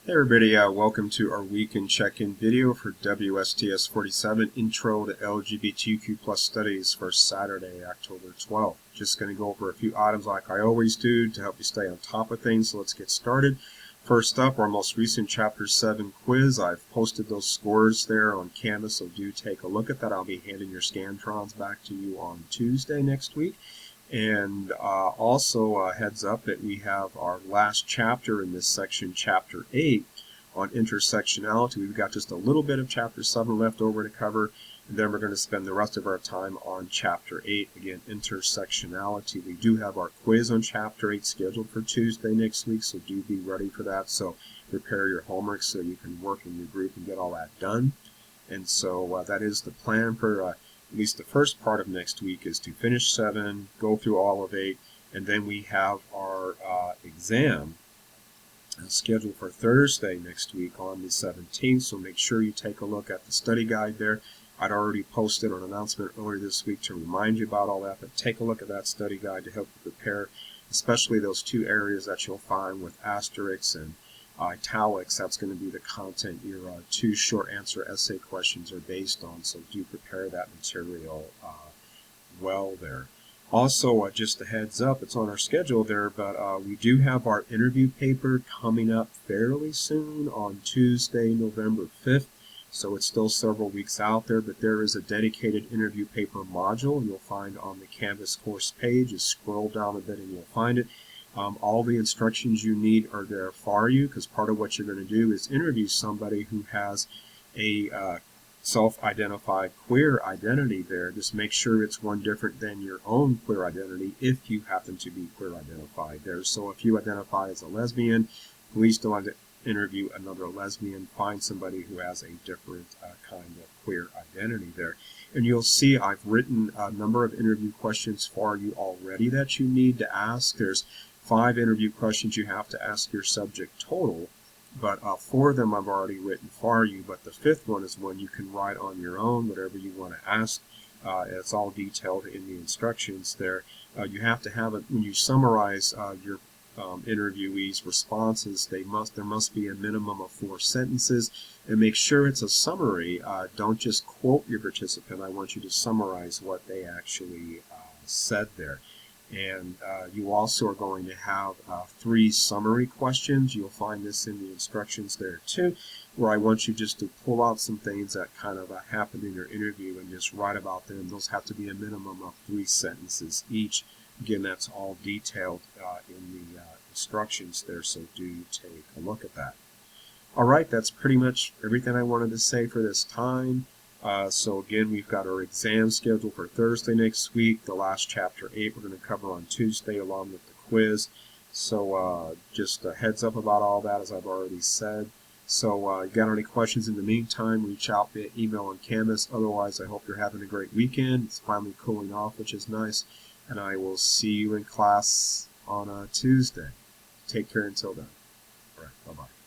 Hey everybody, welcome to our weekend check-in video for WSTS 47 Intro to LGBTQ+ Studies for Saturday, October 12th. Just going to go over a few items like I always do to help you stay on top of things, so let's get started. First up, our most recent Chapter 7 quiz. I've posted those scores there on Canvas, so do take a look at that. I'll be handing your Scantrons back to you on Tuesday next week. And also a heads up that we have our last chapter in this section, Chapter 8, on intersectionality. We've got just a little bit of Chapter 7 left over to cover, and then we're going to spend the rest of our time on Chapter 8, again, intersectionality. We do have our quiz on Chapter 8 scheduled for Tuesday next week, so do be ready for that. So prepare your homework so you can work in your group and get all that done. And so that is the plan for at least the first part of next week, is to finish 7, go through all of 8, and then we have our exam scheduled for Thursday next week on the 17th, so make sure you take a look at the study guide there. I'd already posted an announcement earlier this week to remind you about all that, but take a look at that study guide to help you prepare, especially those two areas that you'll find with asterisks and italics. That's going to be the content your 2 short answer essay questions are based on, so do prepare that material well there. Also, just a heads up, it's on our schedule there, but we do have our interview paper coming up fairly soon on Tuesday, November 5th. So it's still several weeks out there, but there is a dedicated interview paper module you'll find on the Canvas course page. Just scroll down a bit and you'll find it. All the instructions you need are there for you, because part of what you're going to do is interview somebody who has a self-identified queer identity there. Just make sure it's one different than your own queer identity if you happen to be queer identified there. So if you identify as a lesbian, please don't interview another lesbian. Find somebody who has a different kind of queer identity there. And you'll see I've written a number of interview questions for you already that you need to ask. There's 5 interview questions you have to ask your subject total, but 4 of them I've already written for you, but the 5th one is one you can write on your own, whatever you want to ask. It's all detailed in the instructions there. You have to have it when you summarize your interviewees' responses. There must be a minimum of 4 sentences, and make sure it's a summary. Don't just quote your participant. I want you to summarize what they actually said there. And you also are going to have 3 summary questions. You'll find this in the instructions there too, where I want you just to pull out some things that kind of happened in your interview and just write about them. Those have to be a minimum of 3 sentences each. Again, that's all detailed in the instructions there, so do take a look at that. Alright, that's pretty much everything I wanted to say for this time. So again, we've got our exam scheduled for Thursday next week. The last Chapter 8 we're going to cover on Tuesday along with the quiz. So just a heads up about all that, as I've already said. So you got any questions in the meantime, reach out via email on Canvas. Otherwise, I hope you're having a great weekend. It's finally cooling off, which is nice. And I will see you in class on Tuesday. Take care until then. All right, bye-bye.